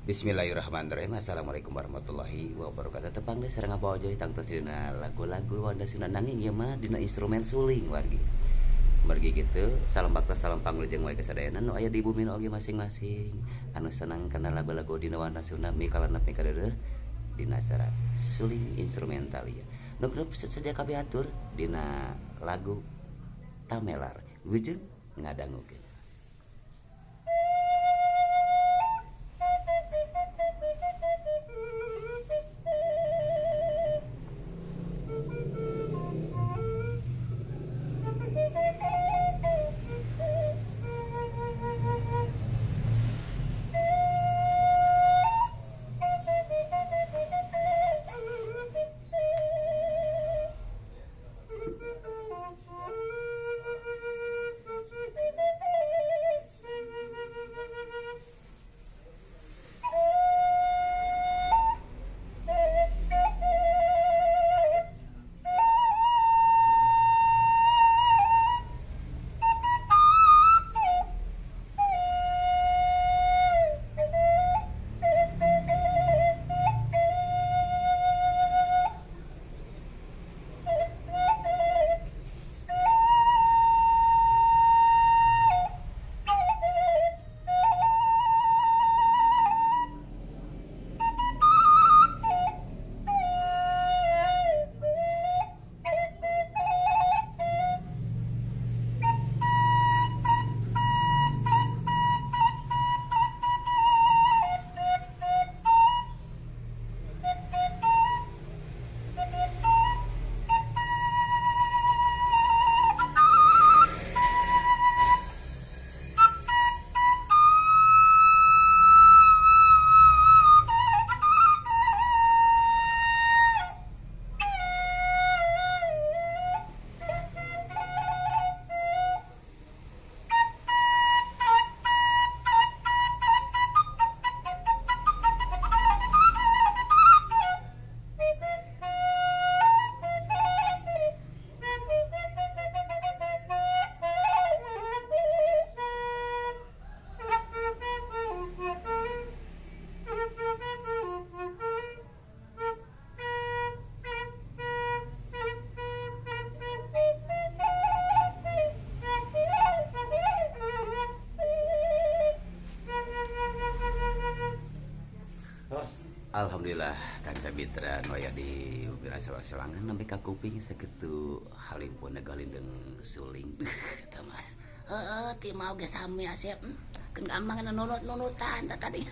Bismillahirrahmanirrahim. Assalamualaikum warahmatullahi wabarakatuh. Tepang deh sareng ngabawa jadi tangtos dina lagu-lagu wanda suna nanging ieu mah dina instrumen suling wargi. Margi gitu, salam bakta salam panglujeng wae kasadayana nu aya di bumi oge masing-masing. Anu senang kana lagu-lagu dina wanda suna mikala nepi ka deureuh dina acara suling instrumental ieu. Nu saja kabeh atur dina lagu Tamelar. Wujud ngadangukeun. Alhamdulillah Kang Sabitra nu aya di ubira selangan nembe ka kuping sakitu halimpun galindeng suling eta mah. Heeh, ti mau ge sami Asep. Keun gampang nunut-nunutan tadi.